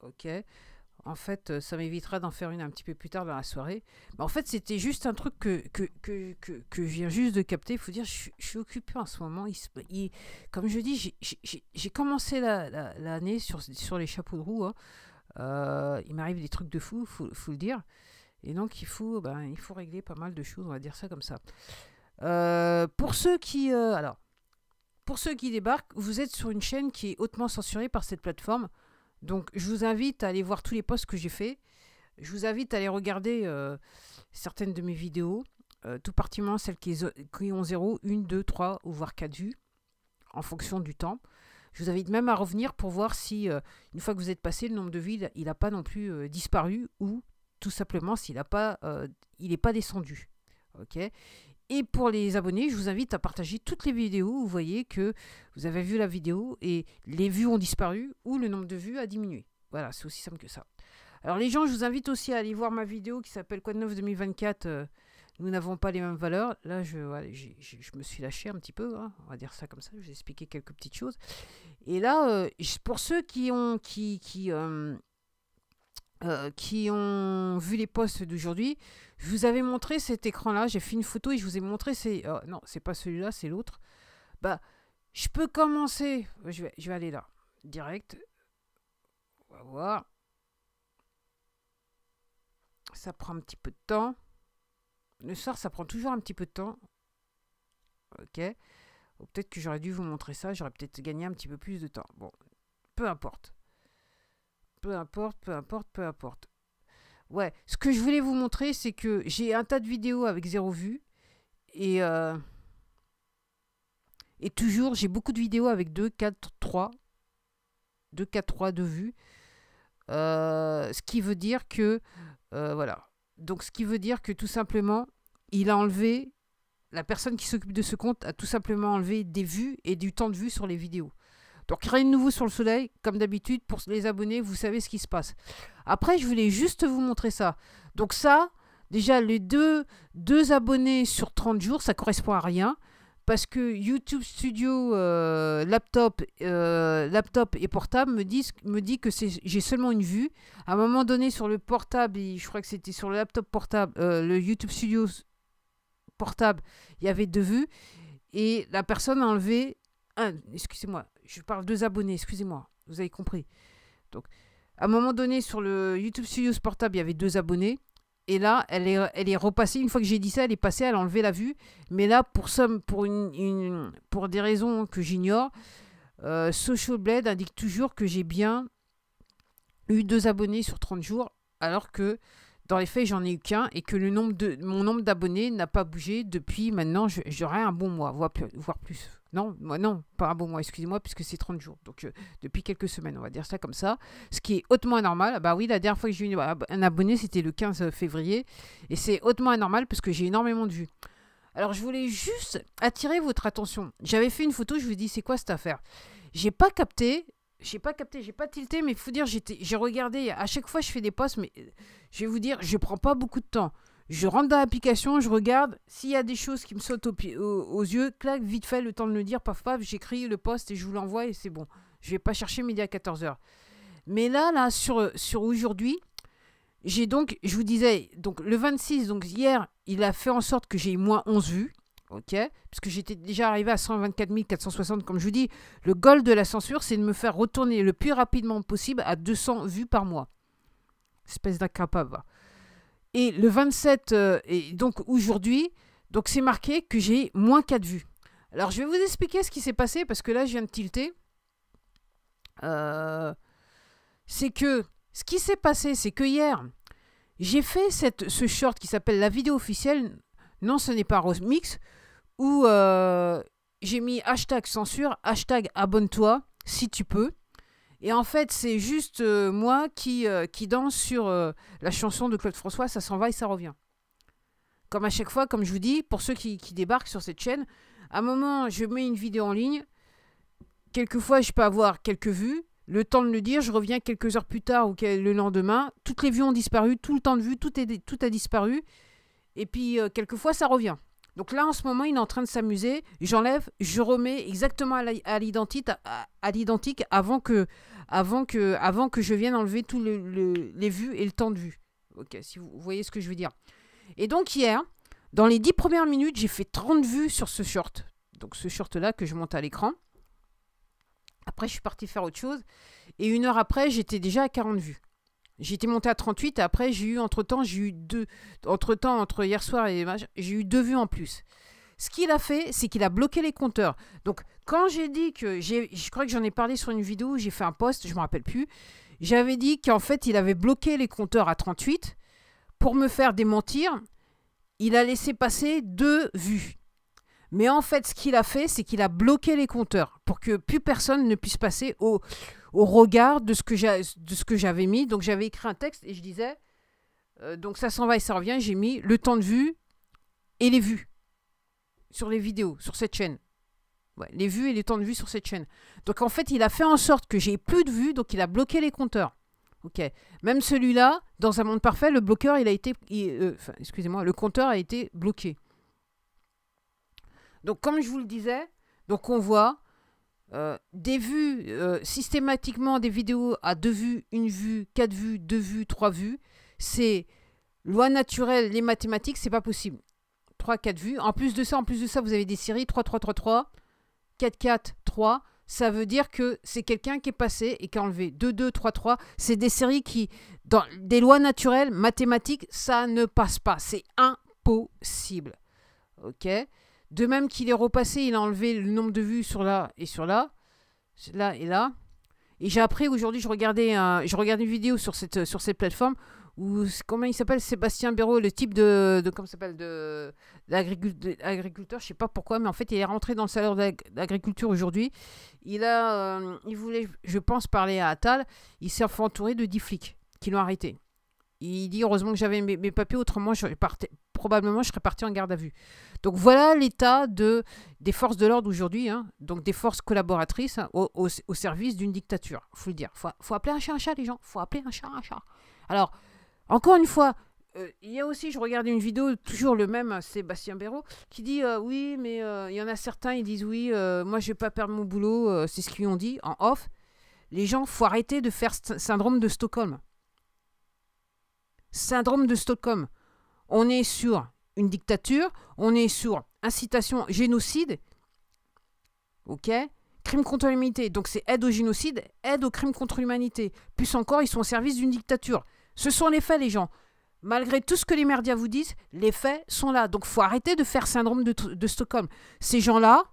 Ok. En fait, ça m'évitera d'en faire une un petit peu plus tard dans la soirée. Mais en fait, c'était juste un truc que je viens juste de capter. Il faut dire, je suis occupé en ce moment. Comme je dis, j'ai commencé l'année sur les chapeaux de roue, hein. Il m'arrive des trucs de fou, faut le dire. Et donc, il faut régler pas mal de choses, on va dire ça comme ça. Pour ceux qui, pour ceux qui débarquent, vous êtes sur une chaîne qui est hautement censurée par cette plateforme. Donc, je vous invite à aller voir tous les posts que j'ai faits. Je vous invite à aller regarder certaines de mes vidéos, tout particulièrement celles qui ont 0, 1, 2, 3 ou voire 4 vues, en fonction du temps. Je vous invite même à revenir pour voir si, une fois que vous êtes passé, le nombre de vues, il n'a pas non plus disparu ou tout simplement s'il n'est pas descendu. Ok. Et pour les abonnés, je vous invite à partager toutes les vidéos où vous voyez que vous avez vu la vidéo et les vues ont disparu ou le nombre de vues a diminué. Voilà, c'est aussi simple que ça. Alors les gens, je vous invite aussi à aller voir ma vidéo qui s'appelle Quoi de neuf 2024. Nous n'avons pas les mêmes valeurs. Là, je me suis lâché un petit peu, hein, on va dire ça comme ça. Je vais vous expliquer quelques petites choses. Et là, pour ceux qui ont vu les posts d'aujourd'hui, je vous avais montré cet écran-là. J'ai fait une photo et je vous ai montré. Non, c'est pas celui-là, c'est l'autre. Bah, je peux commencer. Je vais aller là, direct. On va voir. Ça prend un petit peu de temps. Le soir, ça prend toujours un petit peu de temps. Ok. Peut-être que j'aurais dû vous montrer ça. J'aurais peut-être gagné un petit peu plus de temps. Bon, peu importe. Peu importe, peu importe, peu importe. Ouais, ce que je voulais vous montrer, c'est que j'ai un tas de vidéos avec 0 vue. Et toujours, j'ai beaucoup de vidéos avec 2, 4, 3. 2, 4, 3 de vues. Ce qui veut dire que... voilà. Donc, ce qui veut dire que tout simplement, il a enlevé... La personne qui s'occupe de ce compte a tout simplement enlevé des vues et du temps de vue sur les vidéos. Donc, rien de nouveau sur le soleil. Comme d'habitude, pour les abonnés, vous savez ce qui se passe. Après, je voulais juste vous montrer ça. Donc ça, déjà, les deux abonnés sur 30 jours, ça correspond à rien. Parce que YouTube Studio laptop et portable me dit que j'ai seulement une vue. À un moment donné, sur le portable, je crois que c'était sur le laptop portable, le YouTube Studio portable, il y avait 2 vues. Et la personne a enlevé... excusez-moi, je parle 2 abonnés, excusez-moi, vous avez compris. Donc, à un moment donné, sur le YouTube Studio portable, il y avait 2 abonnés. Et là, elle est repassée. Une fois que j'ai dit ça, elle est passée, elle a enlevé la vue. Mais là, pour des raisons que j'ignore, Social Blade indique toujours que j'ai bien eu 2 abonnés sur 30 jours, alors que dans les faits, j'en ai eu qu'un et que mon nombre d'abonnés n'a pas bougé depuis maintenant, j'aurai un bon mois, voire plus. Non, pas un bon mois, excusez-moi, puisque c'est 30 jours. Donc, depuis quelques semaines, on va dire ça comme ça. Ce qui est hautement anormal. Bah oui, la dernière fois que j'ai eu un abonné, c'était le 15 février. Et c'est hautement anormal parce que j'ai énormément de vues. Alors, je voulais juste attirer votre attention. J'avais fait une photo, je vous dis, c'est quoi cette affaire? J'ai pas capté, j'ai pas tilté, mais il faut dire, j'ai regardé, à chaque fois je fais des posts, mais je vais vous dire, je prends pas beaucoup de temps. Je rentre dans l'application, je regarde, s'il y a des choses qui me sautent aux yeux, clac, vite fait, le temps de le dire, paf, paf, j'écris le post et je vous l'envoie et c'est bon. Je vais pas chercher midi à 14h. Mais là, sur aujourd'hui, j'ai donc, je vous disais, donc le 26, donc hier, il a fait en sorte que j'ai moins 11 vues. Ok, parce que j'étais déjà arrivé à 124 460, comme je vous dis, le goal de la censure, c'est de me faire retourner le plus rapidement possible à 200 vues par mois. Espèce d'incapable. Et le 27, et donc aujourd'hui, donc c'est marqué que j'ai moins 4 vues. Alors je vais vous expliquer ce qui s'est passé, parce que là je viens de tilter. C'est que, ce qui s'est passé, c'est que hier, j'ai fait ce short qui s'appelle la vidéo officielle. Non, ce n'est pas Rose Mix, où j'ai mis hashtag censure, hashtag abonne-toi, si tu peux. Et en fait, c'est juste moi qui danse sur la chanson de Claude François, ça s'en va et ça revient. Comme à chaque fois, comme je vous dis, pour ceux qui débarquent sur cette chaîne, à un moment, je mets une vidéo en ligne. Quelquefois, je peux avoir quelques vues. Le temps de le dire, je reviens quelques heures plus tard ou le lendemain. Toutes les vues ont disparu, tout le temps de vue, tout a disparu. Et puis, quelquefois, ça revient. Donc là, en ce moment, il est en train de s'amuser. J'enlève, je remets exactement à l'identique avant que je vienne enlever tous les vues et le temps de vue. Ok, si vous voyez ce que je veux dire. Et donc hier, dans les 10 premières minutes, j'ai fait 30 vues sur ce short. Donc ce short-là que je monte à l'écran. Après, je suis partie faire autre chose. Et 1 heure après, j'étais déjà à 40 vues. J'étais montée à 38 et après, entre-temps, entre hier soir et j'ai eu 2 vues en plus. Ce qu'il a fait, c'est qu'il a bloqué les compteurs. Donc, quand j'ai dit que je crois que j'en ai parlé sur une vidéo, j'ai fait un post, je ne me rappelle plus. J'avais dit qu'en fait, il avait bloqué les compteurs à 38 pour me faire démentir. Il a laissé passer 2 vues. Mais en fait, ce qu'il a fait, c'est qu'il a bloqué les compteurs pour que plus personne ne puisse passer au regard de ce que j'avais mis. Donc, j'avais écrit un texte et je disais, donc ça s'en va et ça revient. J'ai mis le temps de vue et les vues sur les vidéos, sur cette chaîne. Ouais, les vues et les temps de vue sur cette chaîne. Donc, en fait, il a fait en sorte que j'ai plus de vues, donc il a bloqué les compteurs. Ok. Même celui-là, dans un monde parfait, le bloqueur, le compteur a été bloqué. Donc, comme je vous le disais, donc on voit des vues, systématiquement des vidéos à 2 vues, 1 vue, 4 vues, 2 vues, 3 vues. C'est loi naturelle, les mathématiques, c'est pas possible. 3, 4 vues. En plus de ça, vous avez des séries 3, 3, 3, 3, 4, 4, 3. Ça veut dire que c'est quelqu'un qui est passé et qui a enlevé 2, 2, 3, 3. C'est des séries qui, dans des lois naturelles, mathématiques, ça ne passe pas. C'est impossible. Ok ? De même qu'il est repassé, il a enlevé le nombre de vues sur là et sur là. Là et là. Et j'ai appris aujourd'hui, je regardais une vidéo sur cette plateforme où, comment il s'appelle, Sébastien Béraud, le type comment s'appelle, d'agriculteur, je sais pas pourquoi, mais en fait, il est rentré dans le salaire d'agriculture aujourd'hui. Il voulait, je pense, parler à Attal. Il s'est entouré de 10 flics qui l'ont arrêté. Il dit, heureusement que j'avais mes papiers, autrement, probablement, je serais parti en garde à vue. Donc, voilà l'état des forces de l'ordre aujourd'hui, hein, donc des forces collaboratrices, hein, au service d'une dictature. Il faut le dire. Faut appeler un chat, les gens. Faut appeler un chat. Alors, encore une fois, il y a aussi, je regardais une vidéo, toujours le même Sébastien Béraud, qui dit oui, mais il y en a certains, ils disent oui, moi, je ne vais pas perdre mon boulot. C'est ce qu'ils ont dit en off. Les gens, faut arrêter de faire syndrome de Stockholm. Syndrome de Stockholm. On est sur une dictature, on est sur incitation, génocide, ok, crime contre l'humanité. Donc c'est aide au génocide, aide au crime contre l'humanité. Plus encore, ils sont au service d'une dictature. Ce sont les faits, les gens. Malgré tout ce que les médias vous disent, les faits sont là. Donc il faut arrêter de faire syndrome de Stockholm. Ces gens-là,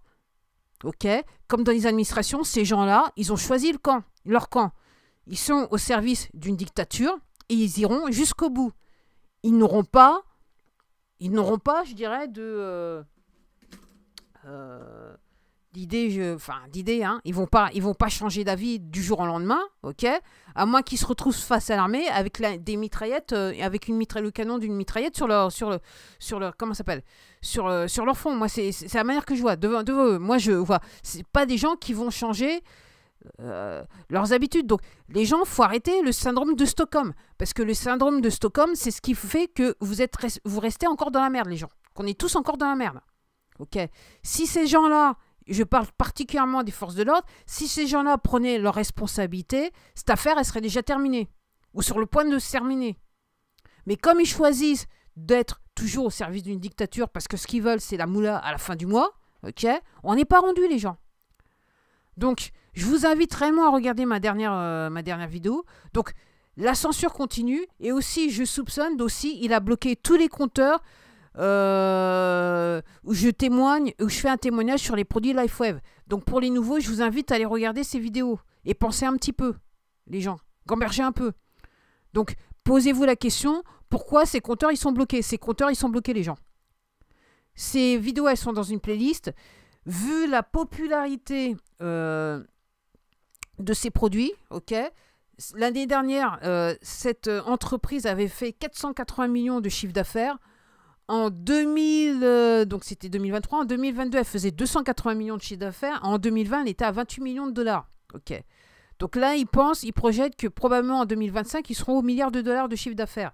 ok, comme dans les administrations, ces gens-là, ils ont choisi leur camp. Ils sont au service d'une dictature et ils iront jusqu'au bout. Ils n'auront pas, je dirais, d'idées, hein. Ils vont pas changer d'avis du jour au lendemain, ok. À moins qu'ils se retrouvent face à l'armée avec des mitraillettes, avec le canon d'une mitraillette sur leur, comment ça s'appelle, sur leur front. Moi, c'est la manière que je vois. Devant eux, moi, je vois. C'est pas des gens qui vont changer leurs habitudes. Donc, les gens, faut arrêter le syndrome de Stockholm. Parce que le syndrome de Stockholm, c'est ce qui fait que vous restez encore dans la merde, les gens. Qu'on est tous encore dans la merde. Ok. Si ces gens-là, je parle particulièrement des forces de l'ordre, si ces gens-là prenaient leurs responsabilités, cette affaire, elle serait déjà terminée. Ou sur le point de se terminer. Mais comme ils choisissent d'être toujours au service d'une dictature, parce que ce qu'ils veulent, c'est la moula à la fin du mois, ok, on n'est pas rendu, les gens. Donc, je vous invite réellement à regarder ma dernière vidéo. Donc, la censure continue. Et aussi, je soupçonne il a bloqué tous les compteurs où je fais un témoignage sur les produits LifeWave. Donc, pour les nouveaux, je vous invite à aller regarder ces vidéos. Et pensez un petit peu, les gens. Gambergez un peu. Donc, posez-vous la question, pourquoi ces compteurs, ils sont bloqués? Ces compteurs, ils sont bloqués, les gens. Ces vidéos, elles sont dans une playlist. Vu la popularité de ces produits, ok. L'année dernière, cette entreprise avait fait 480 millions de chiffre d'affaires. En donc c'était 2023. En 2022, elle faisait 280 millions de chiffre d'affaires. En 2020, elle était à 28 millions de dollars. Ok. Donc là, ils projettent que probablement en 2025, ils seront au milliard de dollars de chiffre d'affaires.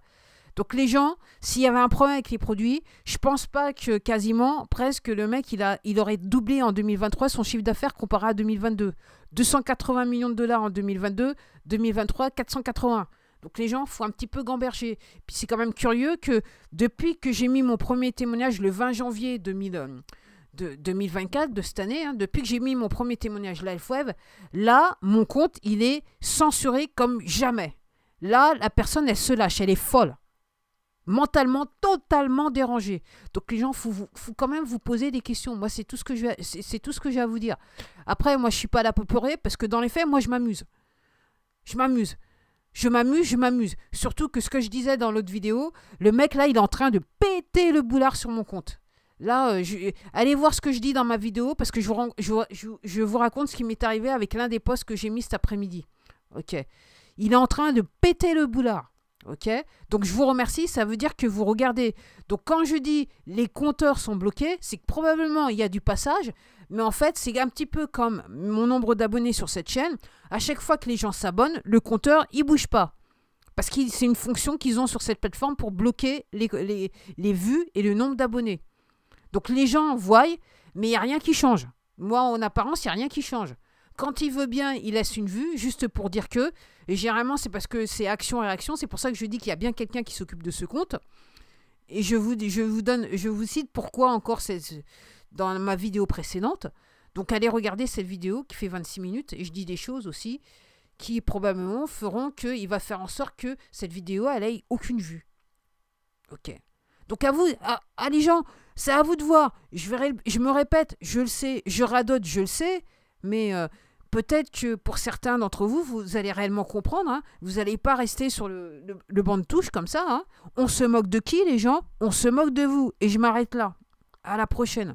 Donc les gens, s'il y avait un problème avec les produits, je pense pas que quasiment, presque, le mec, il aurait doublé en 2023 son chiffre d'affaires comparé à 2022. 280 millions de dollars en 2022, 2023, 480. Donc les gens, faut un petit peu gamberger. Puis c'est quand même curieux que depuis que j'ai mis mon premier témoignage le 20 janvier 2024 de cette année, hein, depuis que j'ai mis mon premier témoignage LifeWeb, là, mon compte, il est censuré comme jamais. Là, la personne, elle se lâche, elle est folle. Mentalement, totalement dérangée. Donc les gens, faut quand même vous poser des questions. Moi, c'est tout ce que j'ai à vous dire. Après, moi, je suis pas là pour pleurer parce que dans les faits, moi, je m'amuse. Je m'amuse. Surtout que ce que je disais dans l'autre vidéo, le mec là, il est en train de péter le boulard sur mon compte. Là, allez voir ce que je dis dans ma vidéo parce que je vous raconte ce qui m'est arrivé avec l'un des posts que j'ai mis cet après-midi. Ok. Il est en train de péter le boulard. Ok. Donc je vous remercie, ça veut dire que vous regardez. Donc quand je dis les compteurs sont bloqués, c'est que probablement il y a du passage. Mais en fait, c'est un petit peu comme mon nombre d'abonnés sur cette chaîne. À chaque fois que les gens s'abonnent, le compteur, il ne bouge pas. Parce que c'est une fonction qu'ils ont sur cette plateforme pour bloquer les vues et le nombre d'abonnés. Donc les gens voient, mais il n'y a rien qui change. Moi, en apparence, il n'y a rien qui change. Quand il veut bien, il laisse une vue, juste pour dire que. Et généralement, c'est parce que c'est action et réaction. C'est pour ça que je dis qu'il y a bien quelqu'un qui s'occupe de ce compte. Et je vous cite pourquoi encore dans ma vidéo précédente. Donc allez regarder cette vidéo qui fait 26 minutes. Et je dis des choses aussi qui probablement feront qu'il va faire en sorte que cette vidéo, elle ait aucune vue. Ok. Donc à vous, les gens, c'est à vous de voir. Je me répète, je le sais, je radote, je le sais, mais peut-être que pour certains d'entre vous, vous allez réellement comprendre. Hein. Vous n'allez pas rester sur le banc de touche comme ça. Hein. On se moque de qui, les gens? On se moque de vous. Et je m'arrête là. À la prochaine.